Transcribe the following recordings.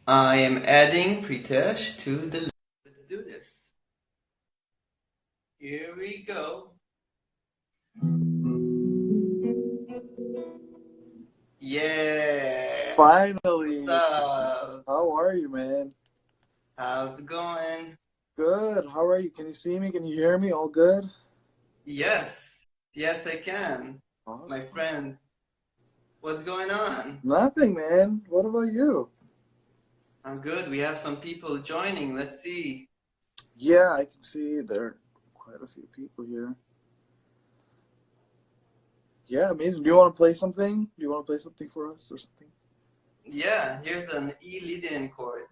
I am adding Pritesh to the list. Let's do this. Here we go. Yeah. Finally. What's up? How are you, man? How's it going? Good. How are you? Can you see me? Can you hear me? All good? Yes. Yes, I can. Awesome. My friend. What's going on? Nothing, man. What about you? I'm good. We have some people joining. Let's see. Yeah, I can see there are quite a few people here. Yeah, amazing. Do you want to play something? Do you want to play something for us or something? Yeah, here's an 𝐸 chord.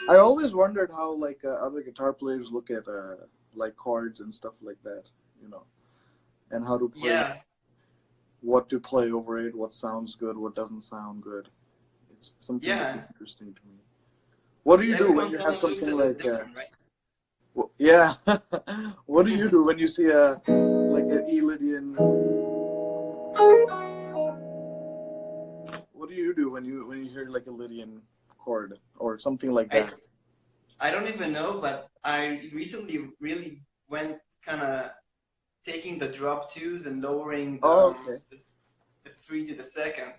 I always wondered how other guitar players look at like chords and stuff like that, you know, and how to play. Yeah. What to play over it, what sounds good, what doesn't sound good. It's something that's interesting to me. What do you do when you have something like right? Well, yeah. What do you do when you see a an 𝐸? What do you do when you hear like a Lydian chord or something like that? I don't even know, but I recently really went kind of taking the drop twos and lowering the 3 to the second.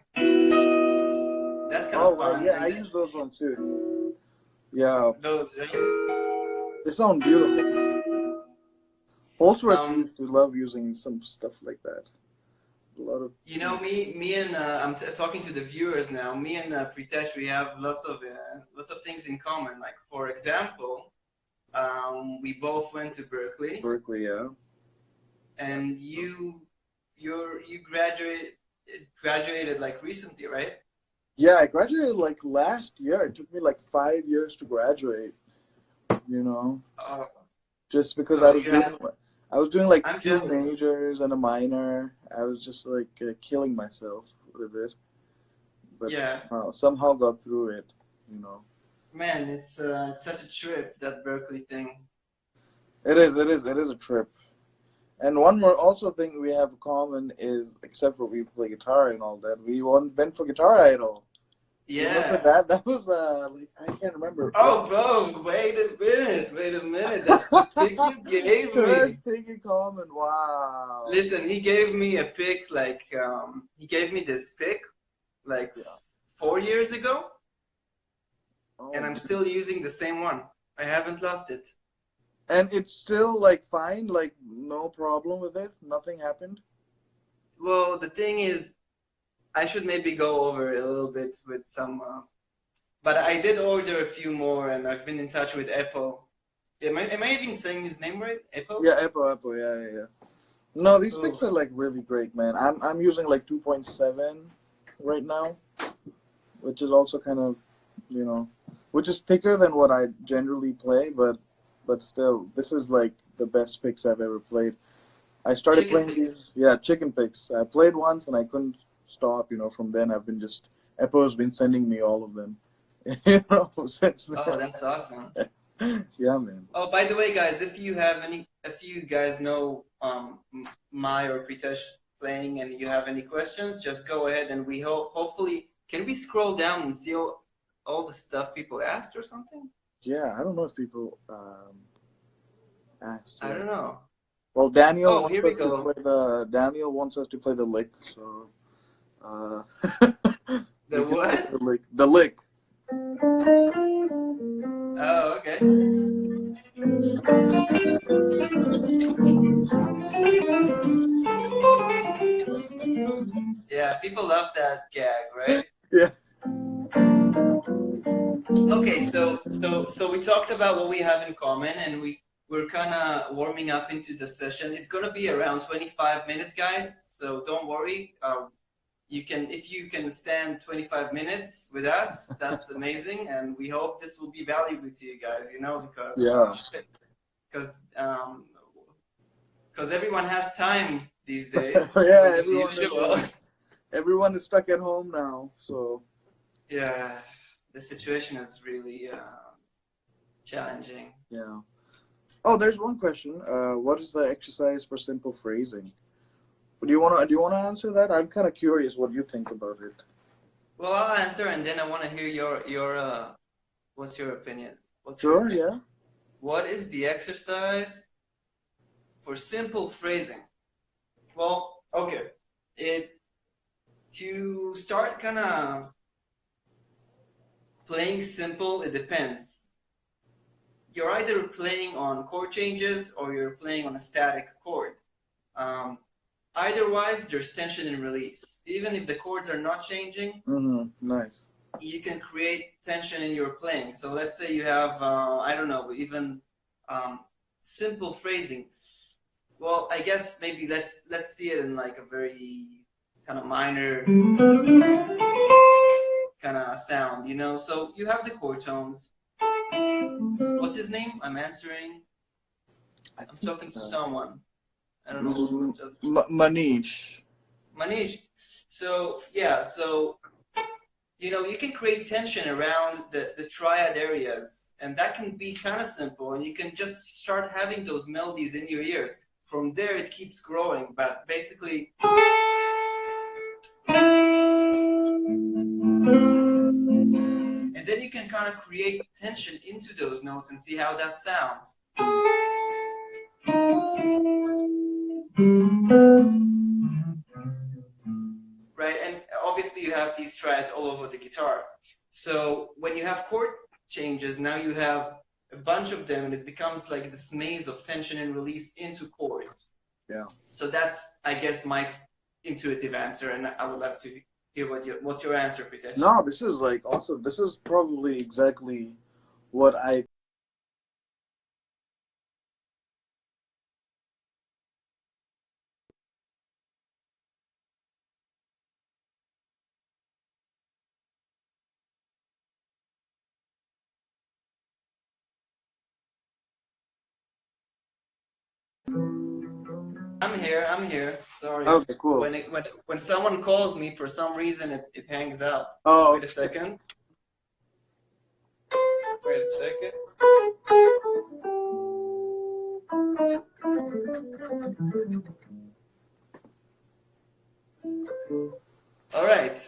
That's kind of fun. Yeah, I use those ones too. Yeah. Those, right? They sound beautiful. Holtzworth used to love using some stuff like that. A lot of. You know, me and I'm talking to the viewers now. Me and Pritesh, we have lots of things in common. Like, for example, we both went to Berkeley. Berkeley, yeah. And you graduated like recently, right? Yeah, I graduated like last year. It took me like 5 years to graduate. You know, just because so I was doing like 2 jealous. majors and a minor. I was just like killing myself with it. But yeah, somehow got through it. You know. Man, it's such a trip, that Berkeley thing. It is a trip. And one more also thing we have in common is, except for we play guitar and all that, we went for Guitar Idol. Yeah. Remember that? That was like, I can't remember. Oh, bro, wait a minute. That's the pick you gave me. Pick in common. Wow. Listen, he gave me a pick he gave me this pick like 4 years ago, and I'm still using the same one. I haven't lost it. And it's still like fine, like no problem with it. Nothing happened. Well, the thing is, I should maybe go over it a little bit with some, but I did order a few more, and I've been in touch with 𝐸𝐻𝐻. Am I even saying his name right? 𝐸𝐻𝐻? Yeah, 𝐸𝐻𝐻, yeah. No, these picks are like really great, man. I'm using like 2.7 right now, which is also kind of, you know, which is thicker than what I generally play, but still, this is like the best picks I've ever played. I started playing these, chicken picks. I played once and I couldn't stop. You know, from then I've been just 𝐸𝐻𝐻's been sending me all of them. You know, since then. Oh, that's awesome. Yeah, man. Oh, by the way, guys, if you guys know my or Pritesh playing and you have any questions, just go ahead, and we hopefully can we scroll down and see all the stuff people asked or something? Yeah, I don't know if people asked. I don't know. Well, Daniel Daniel wants us to play the lick, so the what? The lick. Oh, okay. Yeah, people love that gag, right? Yeah. Okay, so we talked about what we have in common, and we're kind of warming up into the session. It's gonna be around 25 minutes, guys. So don't worry. If you can stand 25 minutes with us, that's amazing, and we hope this will be valuable to you guys. You know, because everyone has time these days. Yeah, everyone is stuck at home now, so. Yeah, the situation is really challenging. Yeah. Oh, there's one question. What is the exercise for simple phrasing? Do you wanna answer that? I'm kind of curious what you think about it. Well, I'll answer, and then I want to hear your what's your opinion? Sure, yeah. What is the exercise for simple phrasing? Well, okay. To start kind of playing simple, it depends. You're either playing on chord changes or you're playing on a static chord. Eitherwise, there's tension and release. Even if the chords are not changing, Nice. you can create tension in your playing. So let's say you have, I don't know, even simple phrasing. Well, I guess maybe let's see it in like a very kind of minor kind of sound, you know? So you have the chord tones. What's his name? I'm answering. I'm talking to someone. I don't know. Manish. Manish. So, yeah, so, you know, you can create tension around the triad areas, and that can be kind of simple, and you can just start having those melodies in your ears. From there, it keeps growing, but basically, and then you can kind of create tension into those notes and see how that sounds. Right, and obviously you have these triads all over the guitar. So when you have chord changes, now you have a bunch of them, and it becomes like this maze of tension and release into chords. Yeah. So that's, I guess, my intuitive answer, and I would love to hear what's your answer, Pritesh? No, this is like awesome. This is probably exactly what I'm I'm here. Sorry. Okay, cool. When someone calls me, for some reason it hangs out. Oh, Wait a second. Wait a second. All right,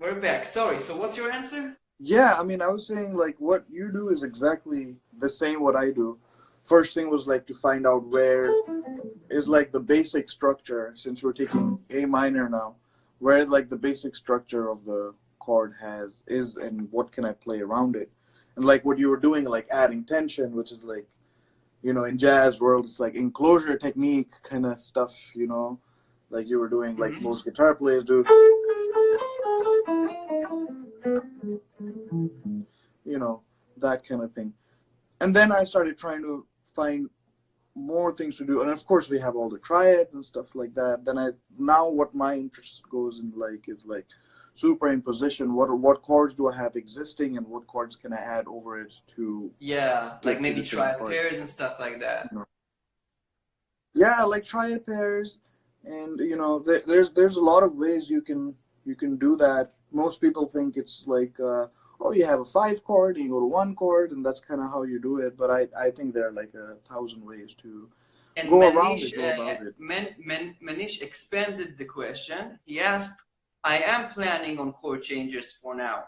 we're back. Sorry. So what's your answer? Yeah, I mean, I was saying like what you do is exactly the same what I do. First thing was like to find out where is like the basic structure, since we're taking A minor now, where like the basic structure of the chord is and what can I play around it. And like what you were doing, like adding tension, which is like, you know, in jazz world, it's like enclosure technique kind of stuff, you know, like you were doing, like most guitar players do. You know, that kind of thing. And then I started trying to find more things to do, and of course we have all the triads and stuff like that. Then now what my interest goes in like is like superimposition. What chords do I have existing, and what chords can I add over it to? Yeah, like maybe triad pairs and stuff like that. You know? Yeah, like triad pairs, and you know, there's a lot of ways you can do that. Most people think it's like, oh, you have a 5 chord, and you go to 1 chord, and that's kind of how you do it. But I think there are like 1,000 ways to go around it, go about it. Manish expanded the question. He asked, I am planning on chord changes for now.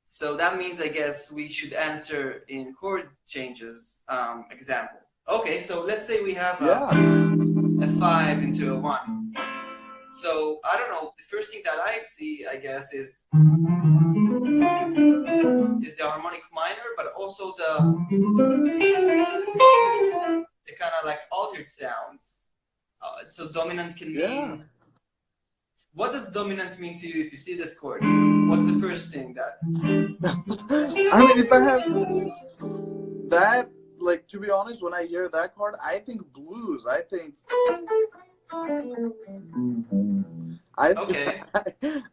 So that means, I guess, we should answer in chord changes example. Okay, so let's say we have a 5 into a 1. So, I don't know, the first thing that I see, I guess, is the harmonic minor, but also the kind of like altered sounds. So dominant can mean... What does dominant mean to you if you see this chord? What's the first thing that... I mean, if I have that, like, to be honest, when I hear that chord, I think blues. I think...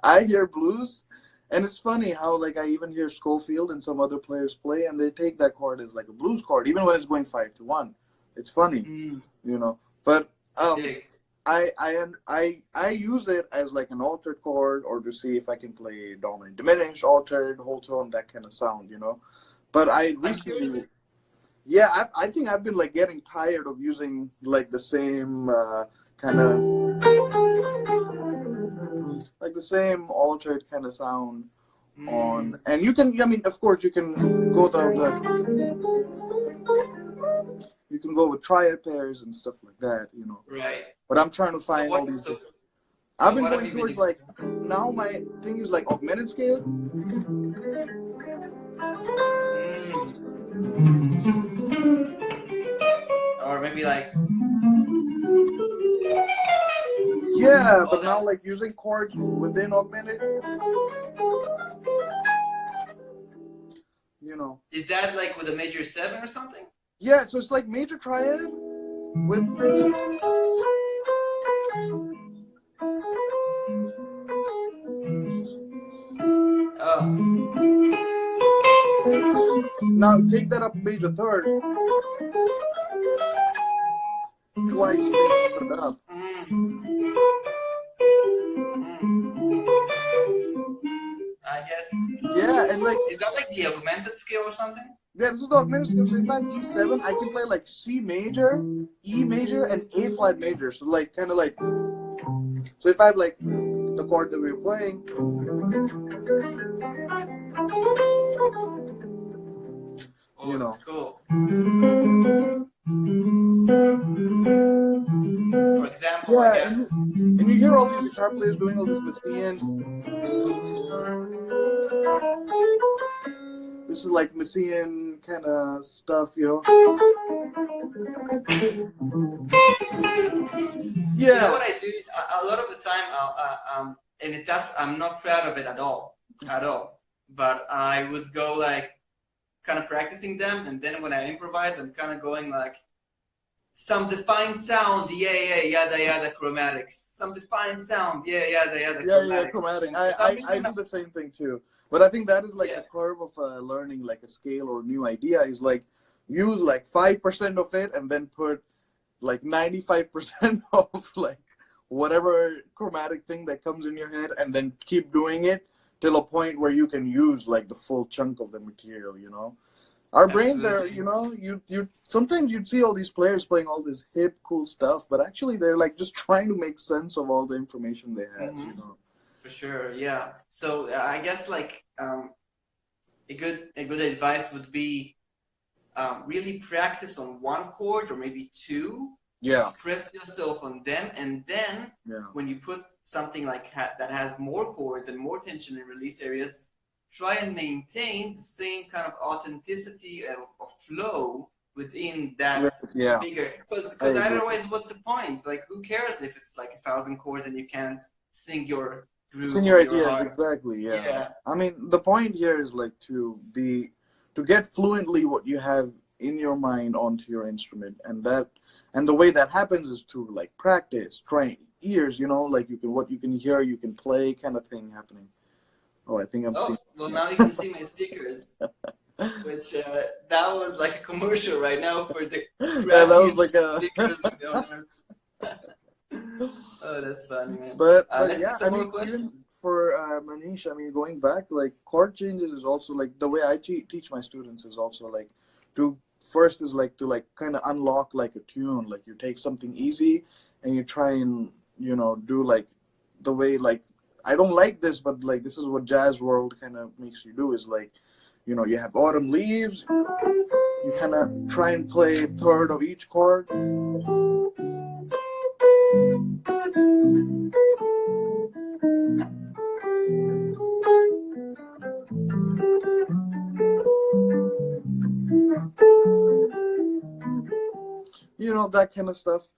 I hear blues, and it's funny how like I even hear Schofield and some other players play, and they take that chord as like a blues chord, even when it's going 5-1. It's funny, you know. But I use it as like an altered chord, or to see if I can play dominant, diminished, altered, whole tone, that kind of sound, you know. But I recently, I think I've been like getting tired of using like the same kind of like the same altered kind of sound on, and you can, I mean, of course, you can go you can go with triad pairs and stuff like that, you know. Right. But I'm trying to find all these. I've been going towards like, now my thing is like augmented scale. Or maybe like. Yeah, but now like using chords within augmented. You know. Is that like with a major 7 or something? Yeah, so it's like major triad with. Oh. Now take that up major third. Twice put it up. I guess. Yeah, and like. Is that like the augmented scale or something? Yeah, this is the augmented scale. So if I'm E7, I can play like C major, E major, and A flat major. So like kind of like. So if I have like the chord that we were playing. Oh, you know. that's cool. For example, yeah, I guess. And you hear all these guitar players doing all this Messiaen. This is like Messiaen kind of stuff, you know. Yeah. You know what I do? A lot of the time, and I'm not proud of it at all. But I would go like, kind of practicing them, and then when I improvise, I'm kind of going like, some defined sound, yada yada chromatics. Some defined sound, yada yada chromatics. Yeah, chromatic. I do the same thing too. But I think that is like the curve of learning like a scale or a new idea is like use like 5% of it and then put like 95% of like whatever chromatic thing that comes in your head and then keep doing it till a point where you can use like the full chunk of the material, you know. Our brains are, you know, you sometimes you'd see all these players playing all this hip, cool stuff, but actually they're like just trying to make sense of all the information they have, you know. For sure, yeah. So I guess like a good advice would be really practice on one chord or maybe two. Yeah. Express yourself on them, and then when you put something like that has more chords and more tension and release areas, try and maintain the same kind of authenticity of flow within that bigger. Because otherwise, what's the point? Like, who cares if it's like 1,000 chords and you can't sing your groove? Sing your ideas, exactly. Yeah. I mean, the point here is like to get fluently what you have in your mind onto your instrument, and the way that happens is through like practice, train ears. You know, like what you can hear, you can play, kind of thing happening. Oh, I think I'm. Oh, well, now you can see my speakers, which that was like a commercial right now for the that was like speakers of the owners. Oh, that's funny, man. But yeah, I mean, even for Manish, I mean, going back, like chord changes is also like the way I teach my students is also like to kind of unlock like a tune. Like you take something easy and you try and, you know, do like the way like. I don't like this, but like this is what jazz world kind of makes you do is like, you know, you have autumn leaves, you kind of try and play a third of each chord. You know, that kind of stuff.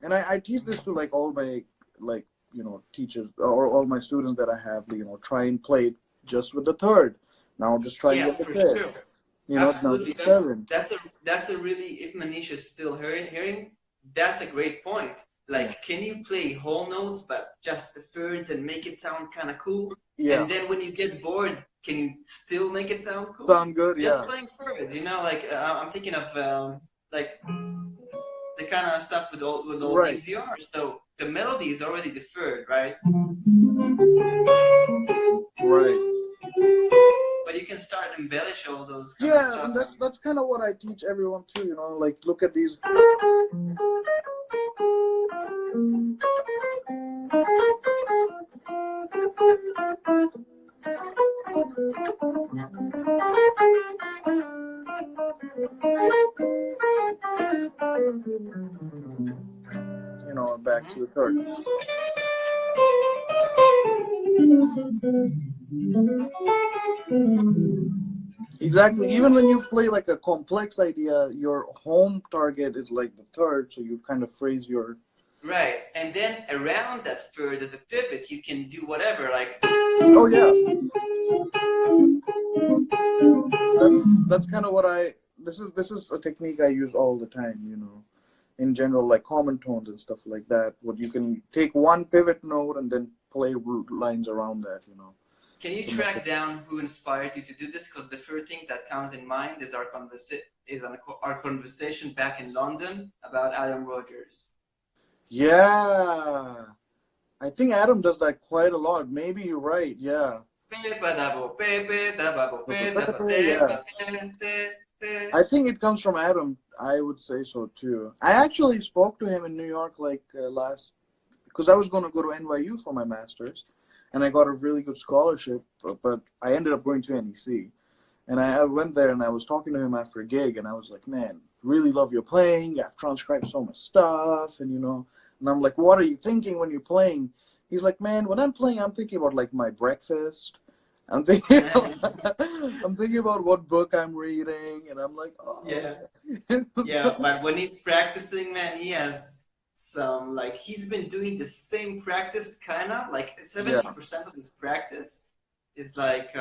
And I teach this to like all my like, you know, teachers or all my students that I have, you know, try and play it just with the third. Now just try and get the fifth. Sure. You know, absolutely. That's a really, if Manish is still hearing, that's a great point. Like, can you play whole notes but just the thirds and make it sound kind of cool? Yeah. And then when you get bored, can you still make it sound cool? Sound good, just playing thirds, you know, like I'm thinking of like the kind of stuff with all these ERs. So the melody is already the third, right? Right. But you can start embellish all those kind of stuff. And that's kind of what I teach everyone too, you know, like look at these. you know, back to the third. Exactly. Even when you play like a complex idea, your home target is like the third, so you kind of phrase your. Right, and then around that third as a pivot, you can do whatever, like. Oh yeah. That's kind of what I. This is a technique I use all the time. You know, in general, like common tones and stuff like that. What you can take one pivot note and then play lines around that. You know. Can you track down who inspired you to do this? Because the first thing that comes in mind is our conversation back in London about Adam Rogers. Yeah, I think Adam does that quite a lot. Maybe you're right. Yeah. I think it comes from Adam. I would say so too. I actually spoke to him in New York like because I was going to go to NYU for my master's, and I got a really good scholarship, but I ended up going to NEC. And I went there and I was talking to him after a gig, and I was like, man, really love your playing. I've transcribed so much stuff, and you know, and I'm like, what are you thinking when you're playing? He's like, man, when I'm playing, I'm thinking about like my breakfast. I'm thinking about what book I'm reading, and I'm like, oh. Yeah. Yeah, but when he's practicing, man, he has some, like, he's been doing the same practice, kind of, like 70% of his practice is like,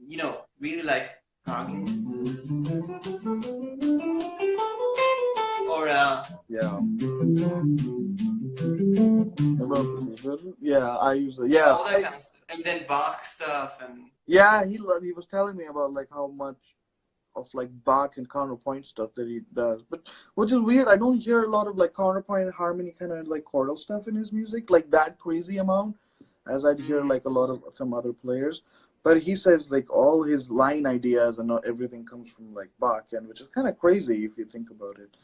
you know, really like talking. Or, yeah. Yeah, I usually, yeah. All that kind of stuff. And then Bach stuff and. Yeah, he was telling me about like how much of like Bach and counterpoint stuff that he does, but which is weird. I don't hear a lot of like counterpoint harmony kind of like chordal stuff in his music, like that crazy amount, as I'd hear like a lot of some other players. But he says like all his line ideas and everything comes from like Bach, and which is kind of crazy if you think about it,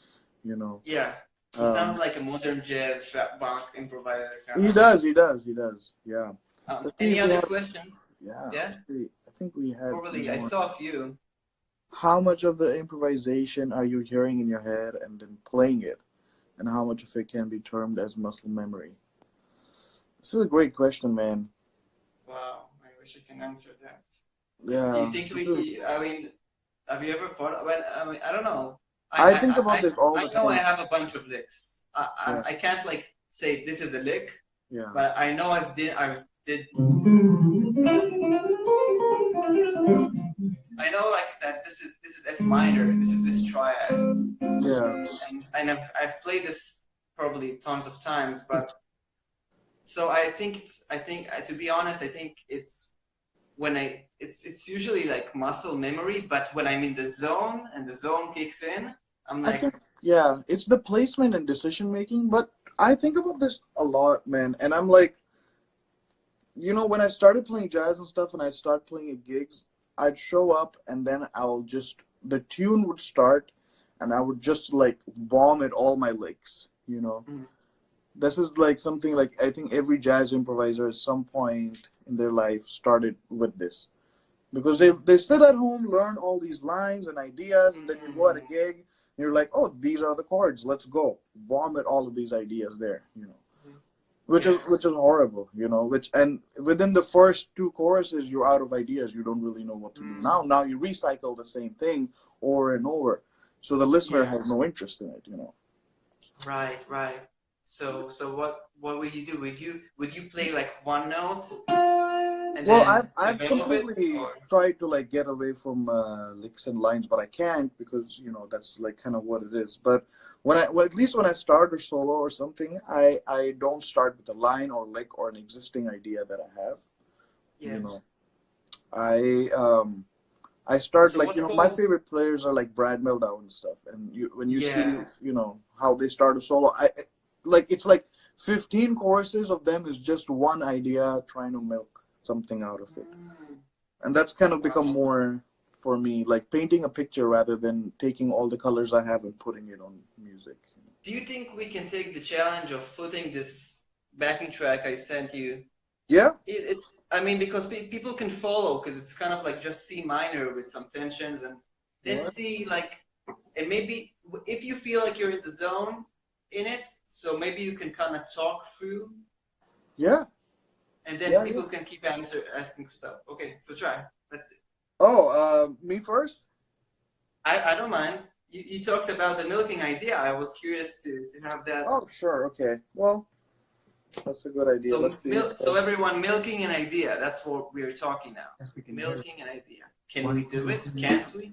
you know. Yeah, he sounds like a modern jazz Bach improviser. He does. Yeah. Any other questions? Yeah. Yeah. I think we had. Probably, I saw a few. How much of the improvisation are you hearing in your head and then playing it, and how much of it can be termed as muscle memory? This is a great question, man. Wow, I wish I can answer that. Yeah. Do you think I mean, have you ever thought? I mean, I don't know. I think about this all the time. I know I have a bunch of licks. I can't like say this is a lick. Yeah. But I know I did. I know like that this is F minor. This is this triad. Yeah. And I've played this probably tons of times, but so I think to be honest, I think it's when it's usually like muscle memory, but when I'm in the zone and the zone kicks in, I'm like, yeah, it's the placement and decision making. But I think about this a lot, man, and I'm like, you know, when I started playing jazz and stuff, and I'd start playing at gigs, I'd show up and then the tune would start, and I would just like vomit all my licks, you know. This is like something like I think every jazz improviser at some point in their life started with this, because they sit at home, learn all these lines and ideas, and then you go at a gig and you're like, oh, these are the chords, let's go vomit all of these ideas there, you know, which is horrible, you know. And within the first two choruses you're out of ideas, you don't really know what to do. Now you recycle the same thing over and over, so the listener has no interest in it, you know. Right. So what would you do? Would you play like one note? And well, I've completely tried to like get away from licks and lines, but I can't, because you know that's like kind of what it is. But at least when I start a solo or something, I don't start with a line or lick or an existing idea that I have. You know, I start like, you know, my favorite players are like Brad Mehldau and stuff, and when you see, you know, how they start a solo, it's like 15 choruses of them is just one idea trying to milk something out of it. And that's kind of become more for me like painting a picture rather than taking all the colors I have and putting it on music. Do you think we can take the challenge of putting this backing track I sent you? Yeah. I mean, because people can follow, because it's kind of like just C minor with some tensions, and then C like, and maybe if you feel like you're in the zone, in it, so maybe you can kind of talk through. Yeah. And then people can keep asking stuff. Okay, so try. Let's see. Oh, me first? I don't mind. You talked about the milking idea. I was curious to have that. Oh, sure. Okay. Well, that's a good idea. So everyone, milking an idea. That's what we're talking now. Milking an idea. Can we do it? Can't we?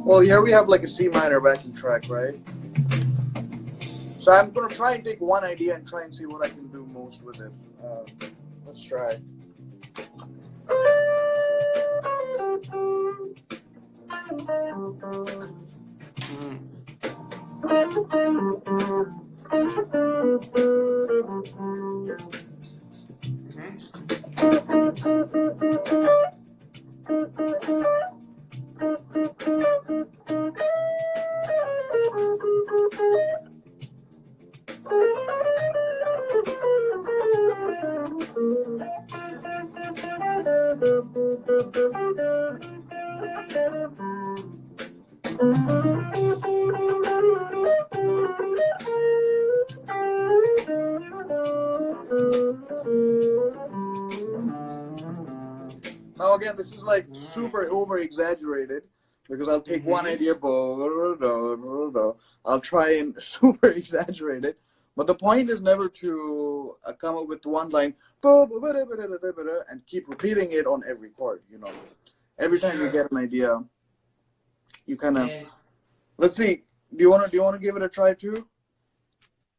Well, here we have like a C minor backing track, right? So I'm going to try and take one idea and try and see what I can do most with it. Let's try. Now again, this is like super over exaggerated because I'll take one idea, I'll try and super exaggerate it, but the point is never to come up with one line and keep repeating it on every chord. You know, every time you get an idea, you kind of. Let's see. Do you want to give it a try too?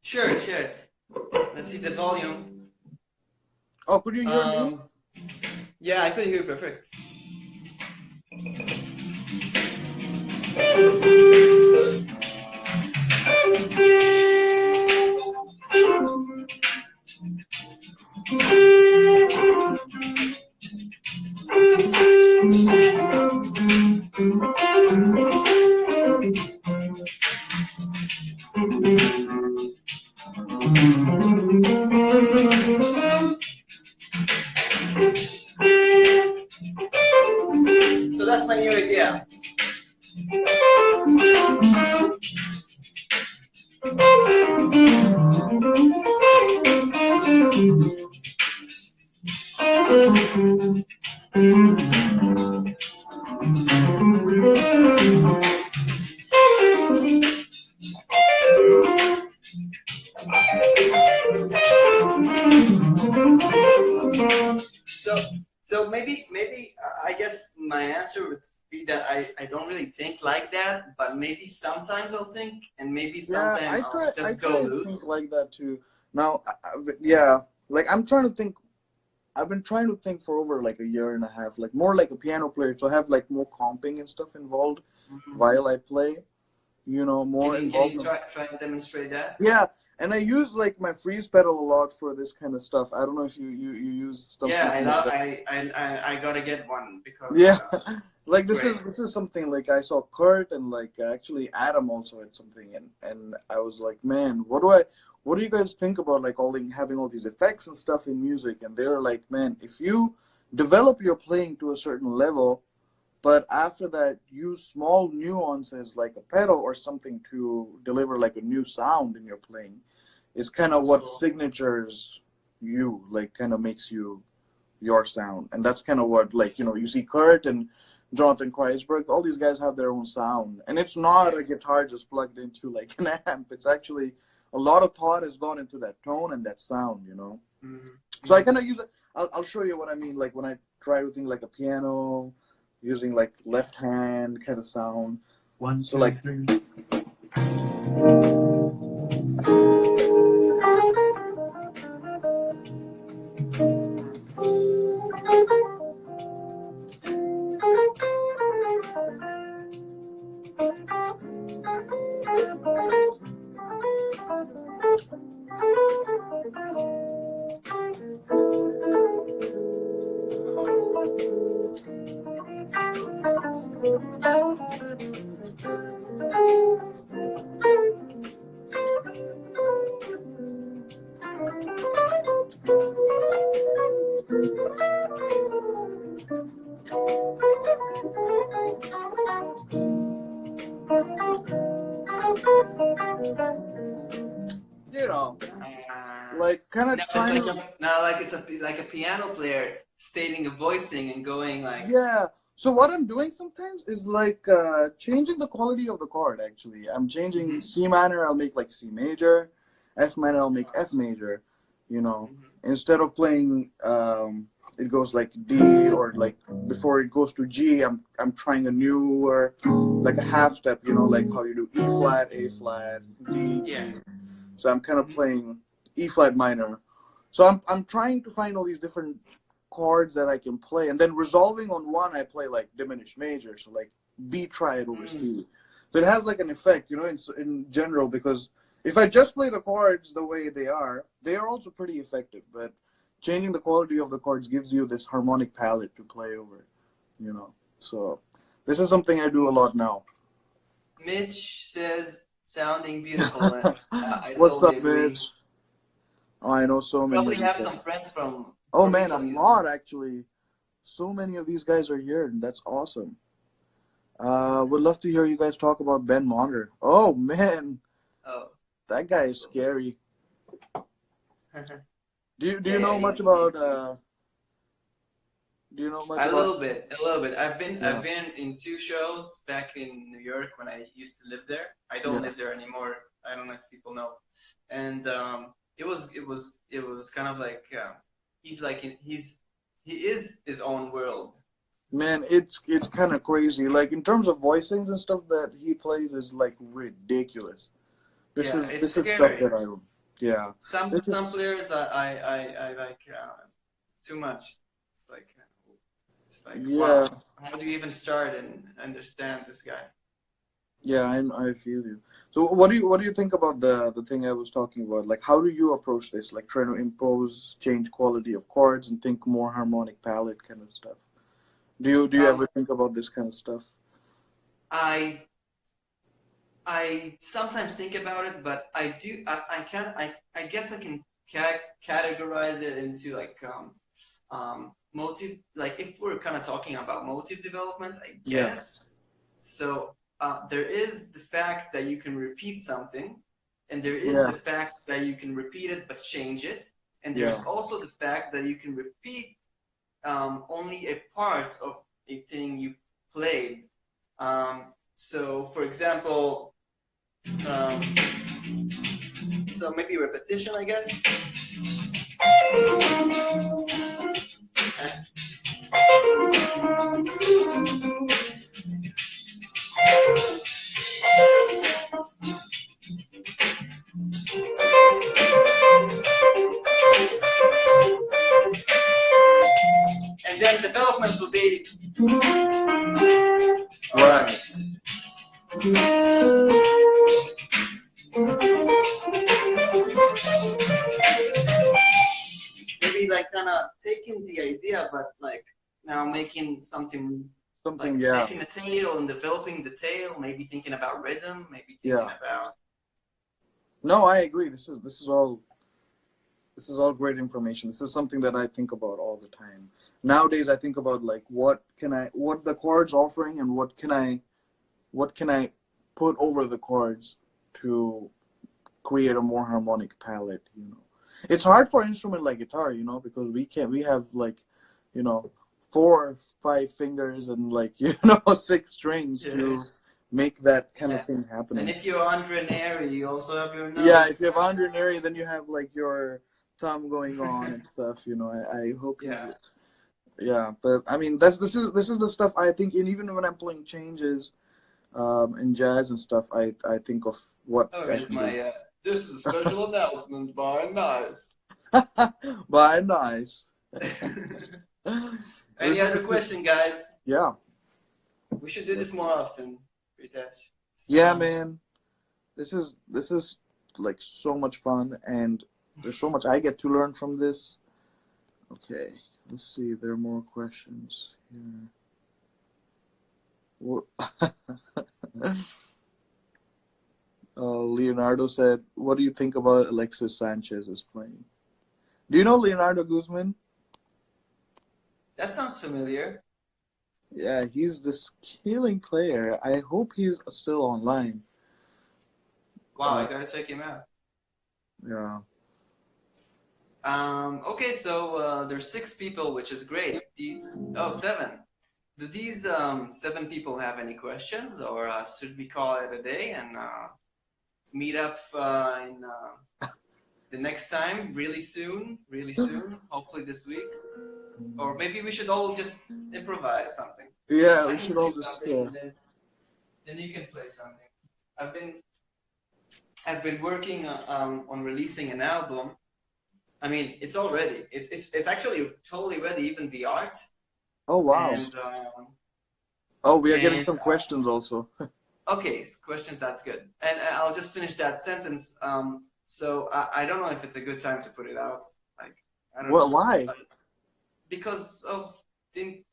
Sure. Let's see the volume. Oh, could you hear me? Yeah, I could hear you perfect. So that's my new idea. So maybe I guess my answer would be that I don't really think like that, but maybe sometimes I'll think, and maybe sometimes I'll just go loose. Think like that too. Now, like I'm trying to think. I've been trying to think for over like a year and a half, like more like a piano player, so I have like more comping and stuff involved while I play. You know, more. Can you try and demonstrate that? Yeah. And I use like my freeze pedal a lot for this kind of stuff. I don't know if you use stuff. Yeah, I gotta get one because like this is something like I saw Kurt and like actually Adam also had something and I was like, man, what do you guys think about like having all these effects and stuff in music? And they were like, man, if you develop your playing to a certain level, but after that, use small nuances like a pedal or something to deliver like a new sound in your playing is kind of what signatures you, like kind of makes you your sound. And that's kind of what, like, you know, you see Kurt and Jonathan Kreisberg, all these guys have their own sound. And it's not a guitar just plugged into like an amp. It's actually a lot of thought has gone into that tone and that sound, you know. So I kind of use it. I'll show you what I mean, like when I try to think like a piano, using like left hand kind of sound. One, so two, like three. You know, Ah. like kind of Now trying it's like now like it's like a piano player stating a voicing and going like. Yeah. So what I'm doing sometimes is like changing the quality of the chord. Actually, I'm changing C minor. I'll make like C major. F minor. I'll make F major. You know, instead of playing, it goes like D, or like before it goes to G, I'm trying a newer, like a half step. You know, like how you do E flat, A flat, D. Yes. So I'm kind of playing E flat minor. So I'm trying to find all these different chords that I can play, and then resolving on one, I play like diminished major, so like B triad over C. So it has like an effect, you know, in general, because if I just play the chords the way they are also pretty effective, but changing the quality of the chords gives you this harmonic palette to play over, you know. So this is something I do a lot now. Mitch says, sounding beautiful. And, I What's totally up, agree. Mitch? Oh, I know so many. Probably have some friends from. Oh man, a lot actually. So many of these guys are here, and that's awesome. Would love to hear you guys talk about Ben Monger. Oh man, that guy is scary. Do you know much about? Do you know much? A little bit. I've been in 2 shows back in New York when I used to live there. I don't live there anymore. I don't know if people know, and it was kind of like he is his own world. Man, it's kind of crazy. Like in terms of voicings and stuff that he plays is like ridiculous. This is stuff that I Some players I like. It's too much. It's like wow. How do you even start and understand this guy? Yeah, I feel you. So what do you think about the thing I was talking about? Like, how do you approach this? Like trying to change quality of chords and think more harmonic palette kind of stuff. Do you ever think about this kind of stuff? I sometimes think about it, but I guess I can categorize it into like motive. Like if we're kind of talking about motive development, I guess. So there is the fact that you can repeat something, and there is the fact that you can repeat it but change it, and there's also the fact that you can repeat only a part of a thing you played. So, for example, so maybe repetition, I guess. And then development will be right. Maybe like kind of taking the idea, but like now making something like making a tail and developing the tail. Maybe thinking about rhythm. Maybe thinking about. No, I agree. This is all great information. This is something that I think about all the time. Nowadays, I think about like what the chords offering, and what can I put over the chords to create a more harmonic palette. You know, it's hard for an instrument like guitar, you know, because we have like, you know, 4 or 5 fingers and like, you know, 6 strings to make that kind of thing happen. And if you're Andre Neri, you also have your nose. Yeah, if you have Andre Neri, then you have like your thumb going on and stuff. You know, I hope. Yeah, but I mean, this is the stuff I think. And even when I'm playing changes, in jazz and stuff, I think of what. Oh, this is a special announcement by Nice. By Nice. Any other question, guys? Yeah. We should do this more often, Pritesh. Yeah, man. This is like so much fun, and there's so much I get to learn from this. Okay, let's see if there are more questions here. Leonardo said, "What do you think about Alexis Sanchez's playing? Do you know Leonardo Guzman?" That sounds familiar. Yeah, he's this killing player. I hope he's still online. Wow, I gotta check him out. Yeah. Okay, so there's 6 people, which is great. Oh, 7. Do these 7 people have any questions, or should we call it a day and meet up in the next time, really soon, hopefully this week? Or maybe we should all just improvise something. Yeah, I we can should play all just. something, and then you can play something. I've been working on releasing an album. I mean, it's all ready. It's actually totally ready, even the art. Oh wow. And, oh, we are getting some questions also. Okay, questions. That's good. And I'll just finish that sentence. So I don't know if it's a good time to put it out. Like, I don't know. Why? Because of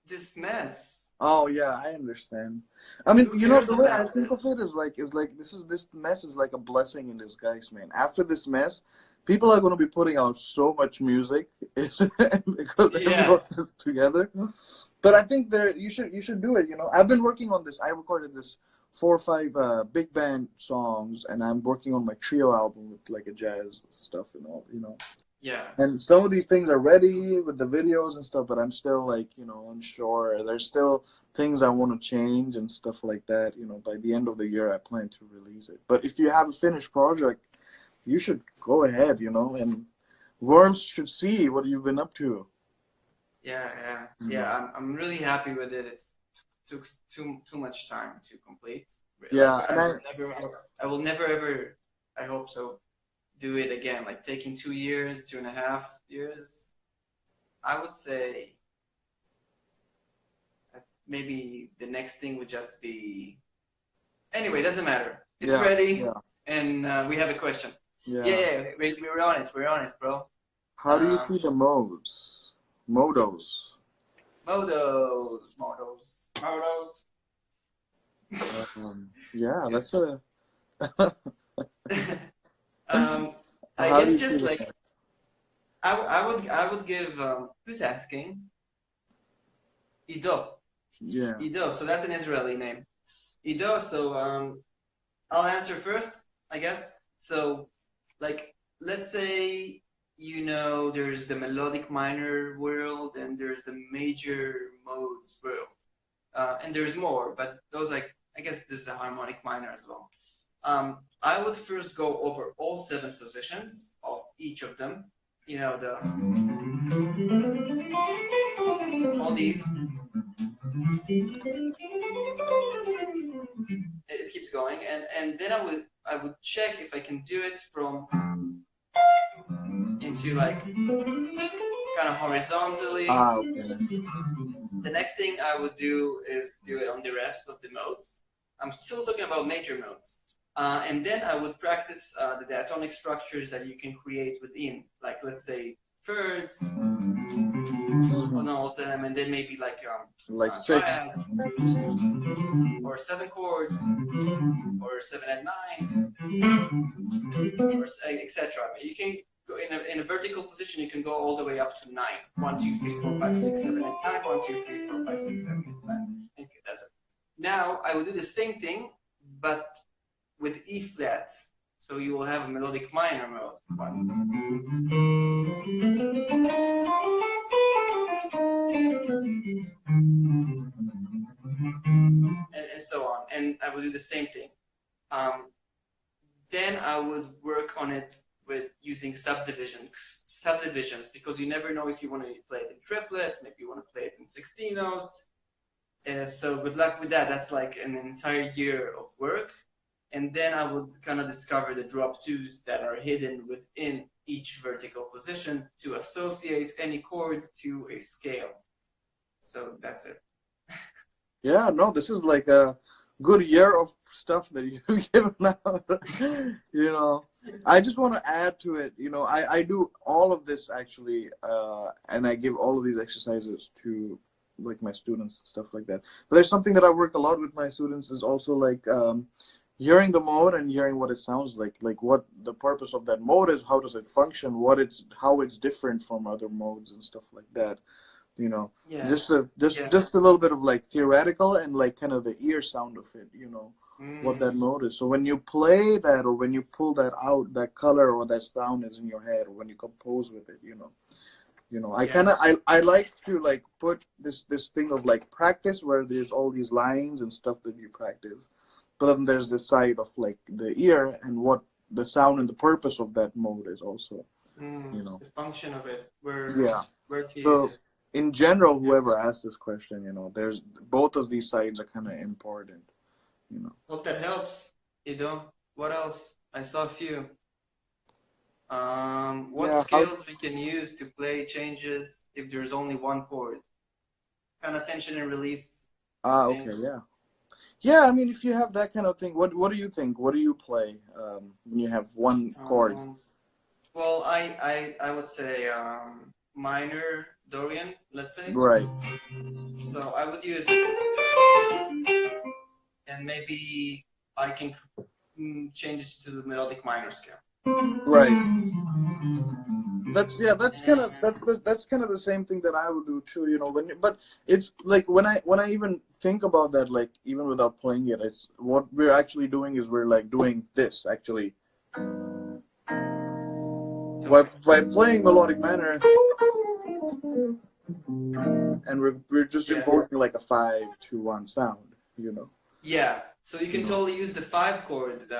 this mess. Oh yeah, I understand. I mean, you know, the way I think of it is like this mess is like a blessing in disguise, man. After this mess, people are going to be putting out so much music because everyone is together. But I think you should do it. You know, I've been working on this. I recorded this 4 or 5 big band songs, and I'm working on my trio album with like a jazz stuff and all. You know. Yeah. And some of these things are ready with the videos and stuff, but I'm still like, you know, unsure. There's still things I want to change and stuff like that. You know, by the end of the year, I plan to release it. But if you have a finished project, you should go ahead, you know, and world should see what you've been up to. Yeah. I'm really happy with it. It took too much time to complete. Yeah. I will never ever, I hope so, do it again. Like taking 2 years, 2.5 years. I would say maybe the next thing would just be. Anyway, doesn't matter. It's ready, and we have a question. Yeah, we're on it. We're on it, bro. How do you see the modes? Modos. Yeah, that's a. I guess just like I would give who's asking? 𝐲𝐻. Yeah. 𝐲𝐻. So that's an Israeli name. 𝐲𝐻. So I'll answer first, I guess. So like let's say you know there's the melodic minor world and there's the major modes world. And there's more, but those like I guess there's a harmonic minor as well. I would first go over all 7 positions of each of them. You know, all these. It keeps going, and then I would check if I can do it from into like kind of horizontally. Okay. The next thing I would do is do it on the rest of the modes. I'm still talking about major modes. And then I would practice the diatonic structures that you can create within, like let's say thirds on all of them, and then maybe like 6 triads, or 7 chords, or 7 and 9, or etc. You can go in a vertical position. You can go all the way up to 9. 1, 2, 3, 4, 5, 6, 7, and 9. 1, 2, 3, 4, 5, 6, 7, 8, 9. And that's it. Now I will do the same thing, but with E flat, so you will have a melodic minor mode. 1. And so on, and I will do the same thing. Then I would work on it with using subdivisions, because you never know if you want to play it in triplets, maybe you want to play it in 16 notes. So good luck with that. That's like an entire year of work. And then I would kind of discover the drop 2s that are hidden within each vertical position to associate any chord to a scale. So that's it. Yeah, no, this is like a good year of stuff that you've given out. You know, I just want to add to it. You know, I do all of this actually, and I give all of these exercises to like my students and stuff like that. But there's something that I work a lot with my students is also like hearing the mode and hearing what it sounds like what the purpose of that mode is, how does it function, how it's different from other modes and stuff like that. You know, just a little bit of like theoretical and like kind of the ear sound of it. You know, what that mode is. So when you play that, or when you pull that out, that color or that sound is in your head, or when you compose with it, I like to like put this thing of like practice where there's all these lines and stuff that you practice, but then there's this side of like the ear and what the sound and the purpose of that mode is also, the function of it, where to So use it. in general, whoever asked this question, there's both of these sides are kind of important. Hope that helps. What else? I saw a few. What scales we can use to play changes if there's only one chord? Kind of tension and release. Okay, yeah. I mean, if you have that kind of thing, what do you think? What do you play when you have one chord? Well, I would say minor Dorian, let's say. Right. So I would use, and maybe I can change it to the melodic minor scale. Right. That's kind of the same thing that I would do too. But it's like when I even think about that, like even without playing it, it's what we're actually doing is we're like doing this actually. By playing melodic minor, and we're just imposing like a 5-2-1 sound, Yeah, so you can totally use the 5 chord,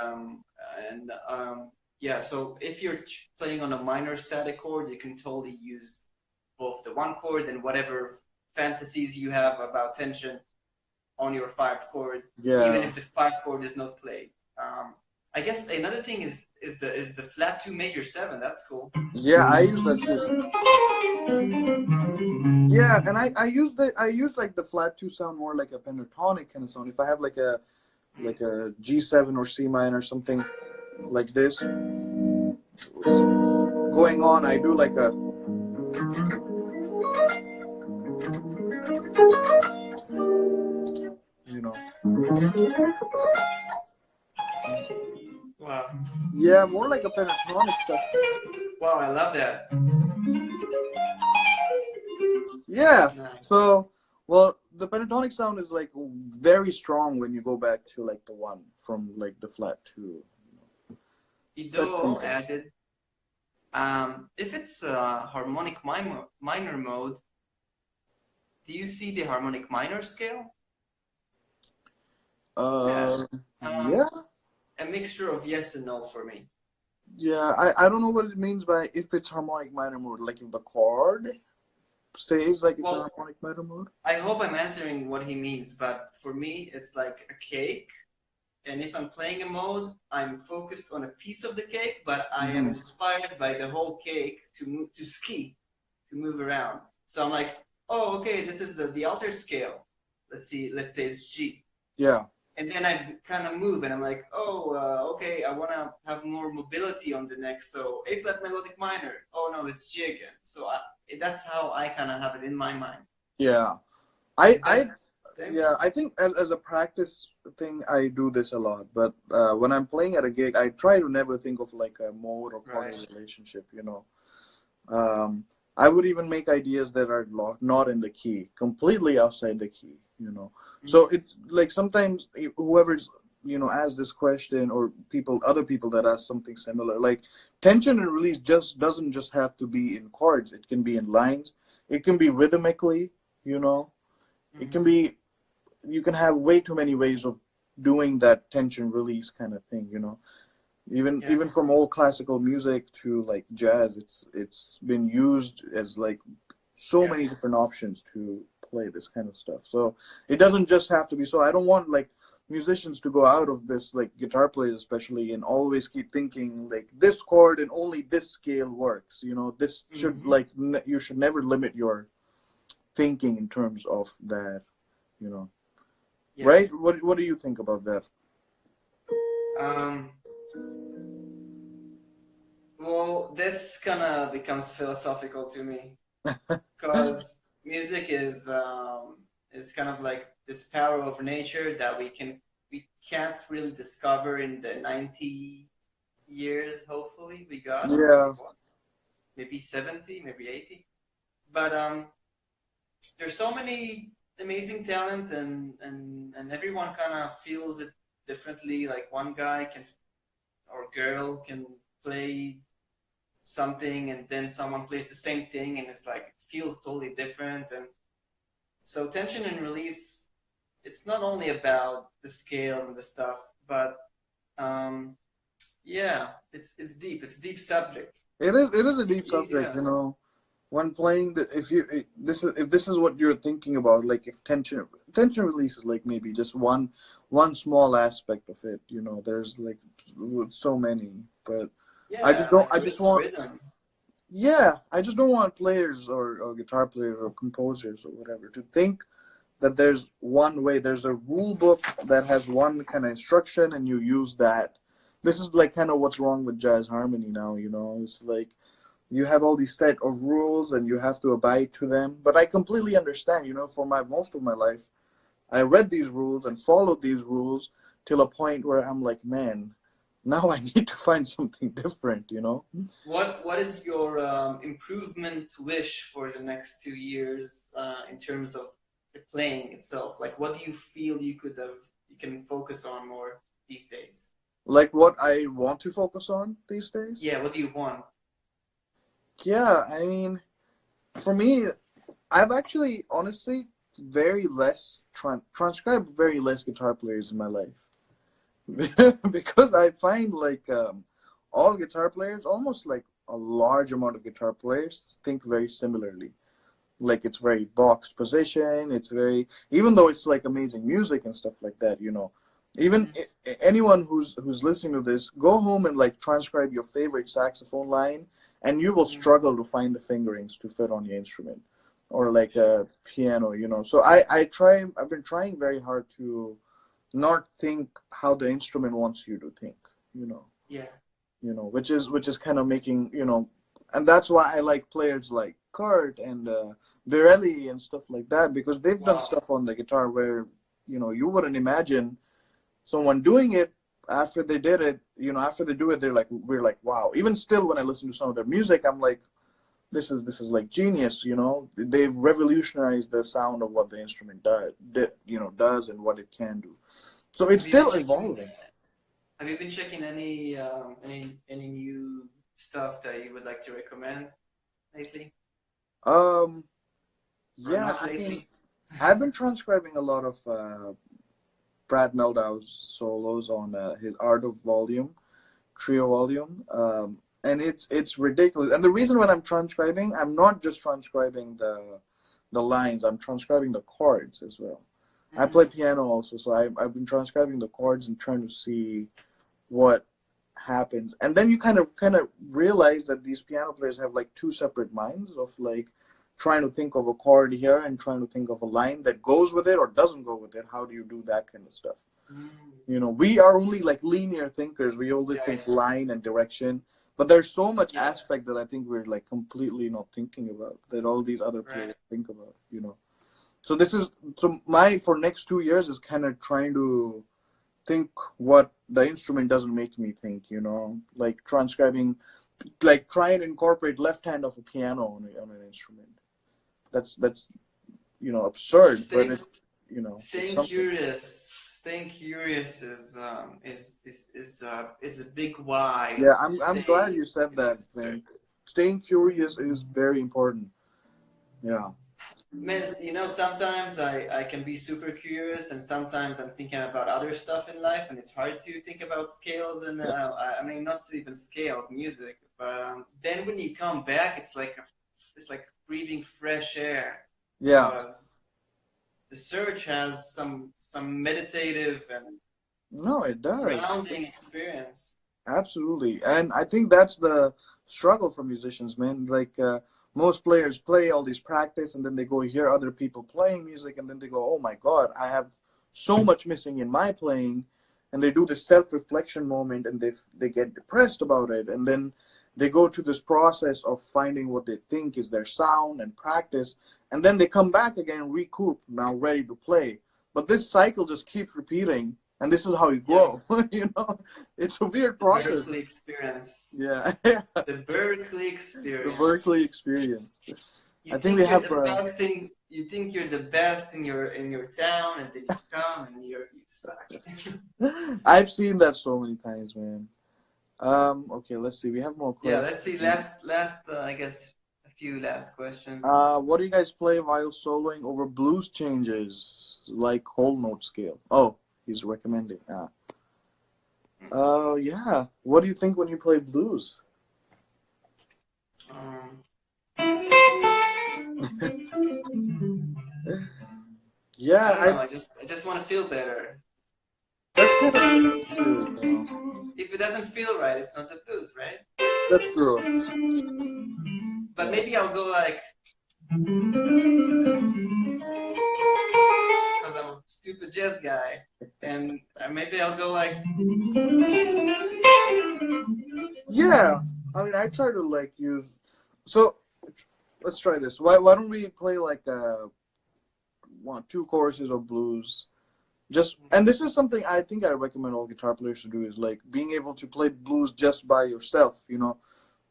so if you're playing on a minor static chord, you can totally use both the 1 chord and whatever fantasies you have about tension on your 5 chord, even if the 5 chord is not played. I guess another thing is the flat 2 major 7. That's cool. Yeah, I use that too. Yeah, and I use like the flat 2 sound more like a pentatonic kind of sound. If I have like a G7 or C minor or something like this going on, I do like a Wow. Yeah, more like a pentatonic stuff. Wow, I love that. Yeah. Nice. So, well, the pentatonic sound is like very strong when you go back to like the 1 from like the flat 2. Ido added, if it's harmonic minor mode, do you see the harmonic minor scale? Yeah. A mixture of yes and no for me. Yeah, I don't know what it means by if it's harmonic minor mode, like if the chord says like it's a harmonic minor mode. I hope I'm answering what he means, but for me, it's like a cake. And if I'm playing a mode, I'm focused on a piece of the cake, but I am inspired by the whole cake to move around. So I'm like, oh, okay, this is the altered scale. Let's say it's G. Yeah. And then I kind of move, and I'm like, oh, okay, I want to have more mobility on the neck. So A flat melodic minor. Oh no, it's G again. So that's how I kind of have it in my mind. Yeah, I think as a practice thing, I do this a lot. But when I'm playing at a gig, I try to never think of like a mode or chord relationship. I would even make ideas that are not in the key, completely outside the key. So it's like sometimes whoever's asked this question, or other people that ask something similar, like tension and release doesn't just have to be in chords. It can be in lines. It can be rhythmically. It can be. You can have way too many ways of doing that tension release kind of thing. Even from old classical music to like jazz, it's been used as like so many different options to play this kind of stuff. So it doesn't just have to be. So I don't want like musicians to go out of this, like guitar players especially, and always keep thinking like this chord and only this scale works. This should like you should never limit your thinking in terms of that. Right? What do you think about that? Well, this kind of becomes philosophical to me, because music is kind of like this power of nature that we can't really discover in the 90 years. Hopefully, we got maybe 70, maybe 80, but there's so many amazing talent, and everyone kind of feels it differently. Like one guy can or girl can play something, and then someone plays the same thing, and it's like it feels totally different. And so tension and release, it's not only about the scales and the stuff, but yeah, it's deep. It's a deep subject. It is a deep subject, Yeah. you know. When playing the, if this is what you're thinking about, like if tension release is like maybe just one small aspect of it, you know. There's like so many, but Yeah, I just don't. like I just want. rhythm. Yeah, I just don't want players or guitar players or composers or whatever to think that there's one way. There's a rule book that has one kind of instruction, and you use that. This is like kind of what's wrong with jazz harmony now. You know, it's like you have all these set of rules and you have to abide to them. But I completely understand. You know, for most of my life, I read these rules and followed these rules till a point where I'm like, man, now I need to find something different. You know. What is your improvement wish for the next 2 years in terms of the playing itself? Like, what do you feel you can focus on more these days? Like what I want to focus on these days? Yeah, what do you want? Yeah, I mean, for me, I've actually, honestly, transcribed very less guitar players in my life. Because I find like all guitar players, almost like a large amount of guitar players, think very similarly. Like it's very boxed position, it's very, even though it's like amazing music and stuff like that, you know. Even anyone who's listening to this, go home and like transcribe your favorite saxophone line, and you will struggle to find the fingerings to fit on your instrument, or like a piano, you know. So I've been trying very hard to not think how the instrument wants you to think, you know. Yeah. You know, which is kind of making, you know, and that's why I like players like Kurt and Birelli and stuff like that, because they've done stuff on the guitar where, you know, you wouldn't imagine someone doing it. After they did it, you know, after they do it, we're like, wow. Even still, when I listen to some of their music, I'm like, this is like genius, you know. They've revolutionized the sound of what the instrument does and what it can do. So it's still evolving. Have you been checking any new stuff that you would like to recommend lately? Yeah, I mean, I've been transcribing a lot of Brad Meldau's solos on his Art of Volume, Trio Volume, and it's ridiculous. And the reason when I'm transcribing, I'm not just transcribing the lines, I'm transcribing the chords as well. I play piano also, so I've been transcribing the chords and trying to see what happens. And then you kind of realize that these piano players have like two separate minds of like trying to think of a chord here and trying to think of a line that goes with it or doesn't go with it. How do you do that kind of stuff? You know, we are only like linear thinkers. We only think line and direction. But there's so much aspect that I think we're like completely not thinking about, that all these other players think about, you know. So for next 2 years is kind of trying to think what the instrument doesn't make me think, you know, like transcribing, like try and incorporate left hand of a piano on an instrument. That's you know, absurd, but it, you know, staying curious is a big why. Yeah, I'm glad you said that, man. Staying curious is very important. Yeah. Man, you know, sometimes I can be super curious, and sometimes I'm thinking about other stuff in life, and it's hard to think about scales and I mean, not even scales, music. But then when you come back, it's like breathing fresh air. Yeah. Because the search has some meditative and it does. grounding experience. Absolutely, and I think that's the struggle for musicians, man. Like most players play all these practice, and then they go hear other people playing music, and then they go, "Oh my God, I have so much missing in my playing," and they do this self-reflection moment, and they get depressed about it, and then they go to this process of finding what they think is their sound and practice, and then they come back again, recoup, now ready to play. But this cycle just keeps repeating, and this is how you grow. You know, it's a weird process. The Berkeley experience. Yeah. The Berkeley experience. The Berkeley experience. You I think think we you're have. the best in you think you're the best in your town, and then you come and you suck. I've seen that so many times, man. Okay, let's see. We have more Yeah, questions. let's see. Last. I guess a few last questions. What do you guys play while soloing over blues changes, like whole note scale? Oh, he's recommending. Yeah. What do you think when you play blues? Yeah, I don't know. I just want to feel better. That's kind of true. If it doesn't feel right, it's not the blues, right? That's true. But maybe I'll go like, because I'm a stupid jazz guy, and maybe I'll go like. Yeah, I mean, I try to like use. So let's try this. Why don't we play like 2 choruses of blues? And this is something I think I recommend all guitar players to do, is like being able to play blues just by yourself,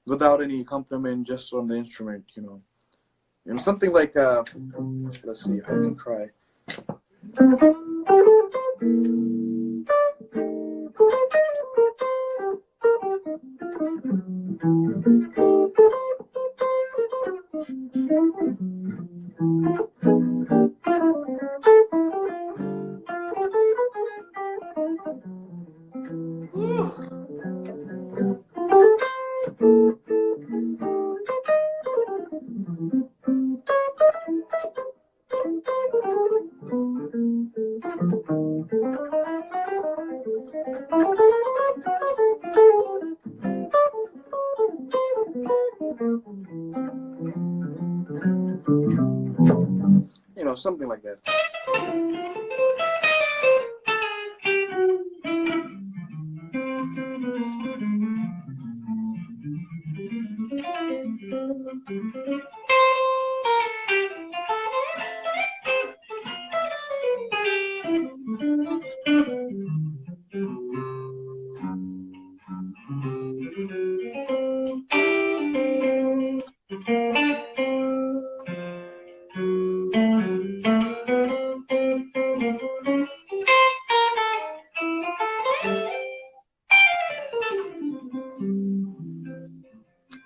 without any accompaniment, just on the instrument, something like let's see if I can try. Something like that.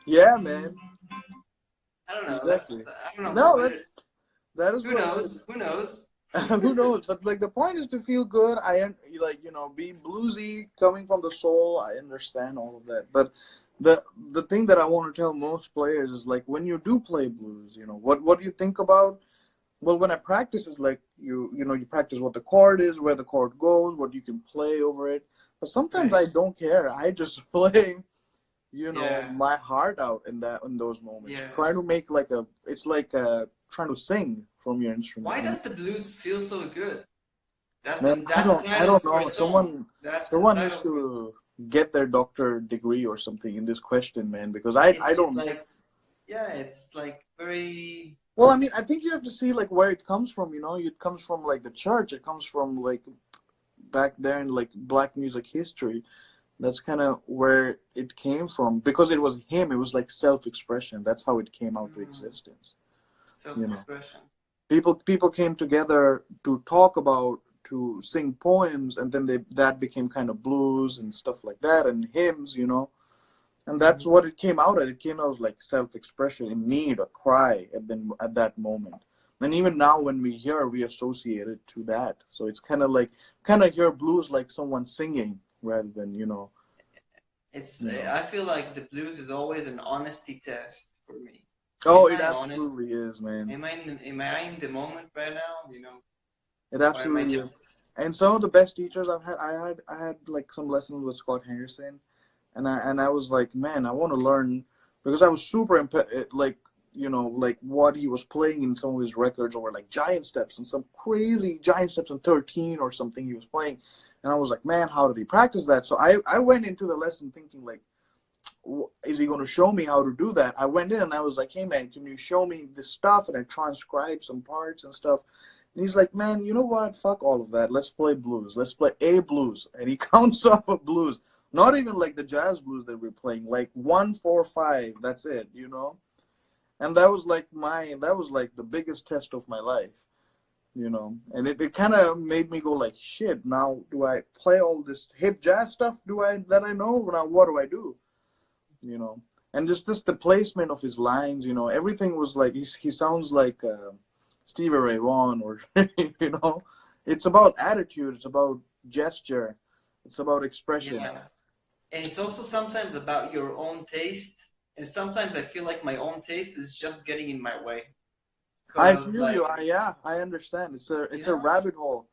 Yeah, man. I don't know. Exactly. I don't know. No, that is who knows? Who knows? Who knows? But like the point is to feel good. Be bluesy, coming from the soul. I understand all of that. But the thing that I want to tell most players is like when you do play blues, what do you think about? Well, when I practice, is like you practice what the chord is, where the chord goes, what you can play over it. But sometimes I don't care. I just play, my heart out in those moments. Yeah. Try to make it's like trying to sing from your instrument. Why does the blues feel so good? I don't know. Someone needs to get their doctor degree or something in this question, man, because I don't. It's like very. Well, I mean, I think you have to see like where it comes from. It comes from like the church. It comes from like back there in like black music history. That's kind of where it came from, because it was him. It was like self-expression. That's how it came out to existence. Self-expression. People came together to sing poems, and then that became kind of blues and stuff like that, and hymns, and that's what it came out as. It came out as like self-expression, in need, a cry at that moment. And even now when we associate it to that. So it's kind of hear blues like someone singing rather than, It's. I feel like the blues is always an honesty test for me. Oh, it absolutely is, man. Am I in the moment right now? It absolutely is. And some of the best teachers I had like some lessons with Scott Henderson, and I was like, man, I want to learn, because I was super like what he was playing in some of his records, or like giant steps and some crazy giant steps in 13 or something he was playing, and I was like, man, how did he practice that? So I went into the lesson thinking like, is he going to show me how to do that? I went in and I was like, hey man, can you show me this stuff? And I transcribed some parts and stuff. And he's like, man, you know what? Fuck all of that. Let's play blues. Let's play a blues. And he counts off a blues. Not even like the jazz blues that we're playing. Like 1, 4, 5. That's it, and that was like the biggest test of my life, and it kind of made me go like, shit, now do I play all this hip jazz stuff that I know? Now what do I do? And just the placement of his lines, everything was like, he sounds like Stevie Ray Vaughan, or it's about attitude, it's about gesture, it's about expression. Yeah. And it's also sometimes about your own taste. And sometimes I feel like my own taste is just getting in my way. I feel you. I understand. It's a rabbit hole.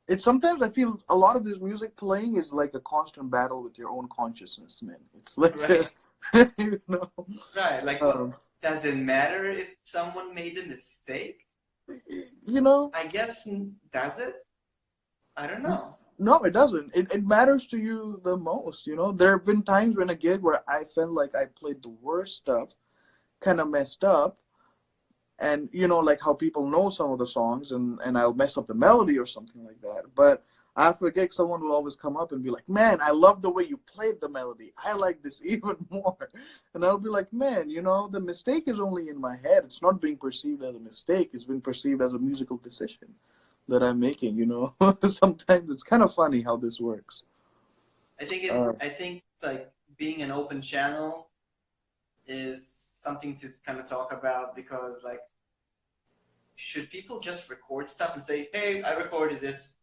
It's sometimes I feel a lot of this music playing is like a constant battle with your own consciousness, man. It's like, right. Right. Like, does it matter if someone made a mistake? I guess, does it? I don't know. No, it doesn't. It matters to you the most, There have been times when a gig where I felt like I played the worst stuff, kind of messed up, and, like how people know some of the songs, and I'll mess up the melody or something like that. But after a gig, someone will always come up and be like, man, I love the way you played the melody. I like this even more. And I'll be like, man, the mistake is only in my head. It's not being perceived as a mistake. It's being perceived as a musical decision that I'm making, Sometimes it's kind of funny how this works. I think like being an open channel is something to kind of talk about, because like, should people just record stuff and say, hey, I recorded this.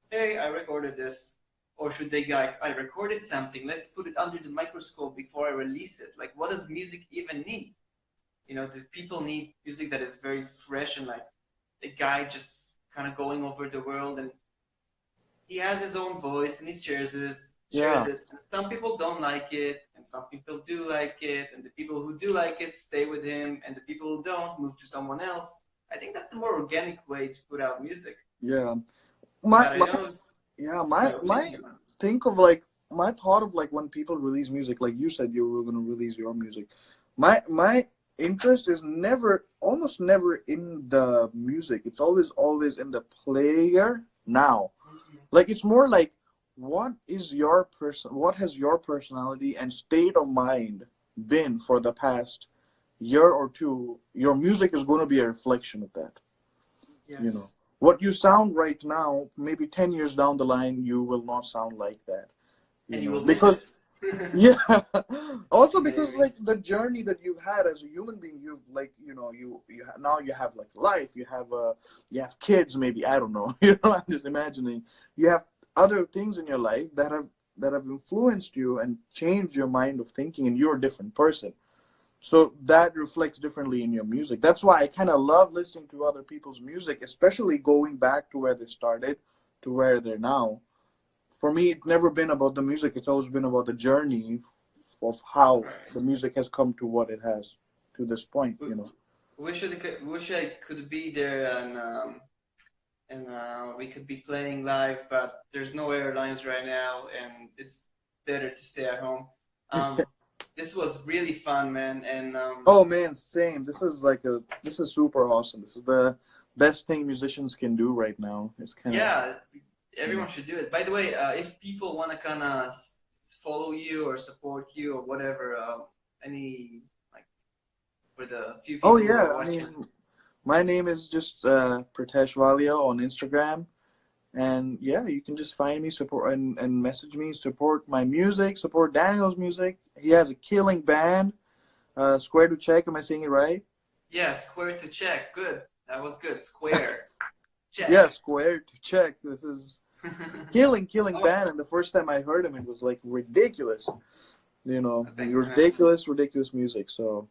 Hey, I recorded this. Or should they go like, I recorded something, let's put it under the microscope before I release it? Like, what does music even need? Do people need music that is very fresh and like a guy just kind of going over the world, and he has his own voice and he shares it. And some people don't like it, and some people do like it, and the people who do like it stay with him, and the people who don't move to someone else. I think that's the more organic way to put out music. Yeah. My thought of like when people release music, like you said you were going to release your music. My interest is almost never in the music. It's always in the player now. Like, it's more like, what has your personality and state of mind been for the past year or two? Your music is going to be a reflection of that. Yes. What you sound right now, maybe 10 years down the line, you will not sound like that. And you will because yeah. Also because like the journey that you've had as a human being, you've like, now you have like life, you have kids, maybe, I don't know, I'm just imagining. You have other things in your life that have influenced you and changed your mind of thinking, and you're a different person. So that reflects differently in your music. That's why I kind of love listening to other people's music, especially going back to where they started to where they're now. For me, it's never been about the music. It's always been about the journey of how the music has come to what it has to this point, Wish I could be there, and we could be playing live, but there's no airlines right now, and it's better to stay at home. This was really fun, man, and oh man, same. This is super awesome. This is the best thing musicians can do right now. It's kind of everyone should do it. By the way, if people want to kind of follow you or support you or whatever, any, like, for the few people who are watching. My name is just Pritesh Walia on Instagram, and you can just find me, support and message me, support my music, support Daniel's music. He has a killing band, Square to Check. Am I saying it right? Yeah, Square to Check. Good. That was good. Square. Check. Yeah, Square to Check. This is killing band, and the first time I heard him, it was like ridiculous. Ridiculous music. So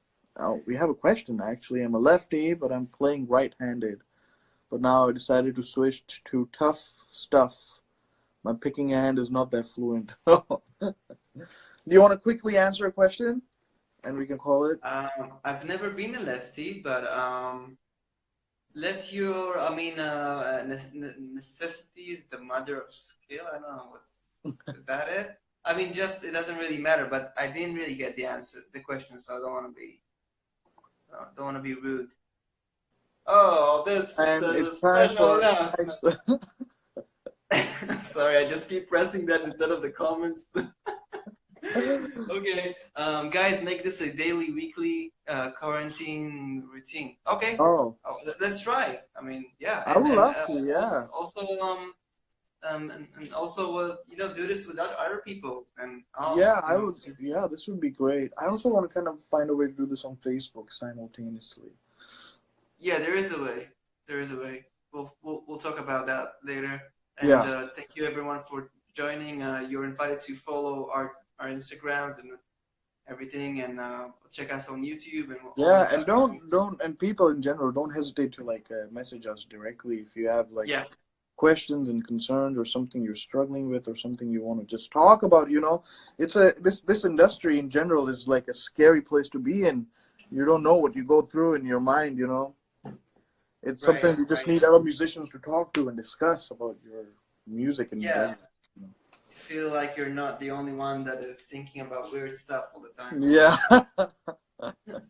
we have a question, actually. I'm a lefty, but I'm playing right-handed. But now I decided to switch to tough stuff. My picking hand is not that fluent. Do you want to quickly answer a question, and we can call it? I've never been a lefty, but necessity is the mother of skill. I don't know, is that it? I mean, just, it doesn't really matter, but I didn't really get the question, so I don't want to be rude. Oh, this special announcement. Sorry, I just keep pressing that instead of the comments. Okay, guys, make this a daily, weekly quarantine routine. Okay, Oh, let's try. I mean, yeah, I would and love to. Yeah. also and also you know, do this without other people, and Yeah, you I know, would. Yeah, this would be great. I also want to kind of find a way to do this on Facebook simultaneously. yeah, there is a way. There is a way. We'll talk about that later. And Yeah. thank you everyone for joining. You're invited to follow our Instagrams and everything, and check us on YouTube and all Yeah, this and stuff. don't and people in general don't hesitate to like message us directly if you have like Yeah, questions and concerns or something you're struggling with or something you want to just talk about. You know, it's a this industry in general is like a scary place to be in. You don't know what you go through in your mind. You know, it's right, something you just right. need other musicians to talk to and discuss about your music in Yeah, general. You know? you feel like you're not the only one that is thinking about weird stuff all the time. Yeah.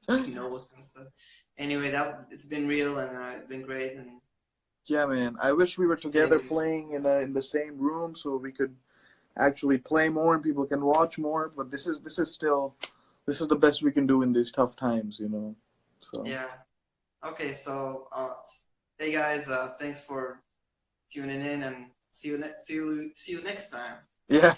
Notes and stuff. Anyway, that it's been real, and it's been great, and Yeah, man. I wish we were stay together playing in the same room so we could actually play more and people can watch more. But this is the best we can do in these tough times, you know. So yeah. Okay, so hey guys, thanks for tuning in, and see you next time. yeah.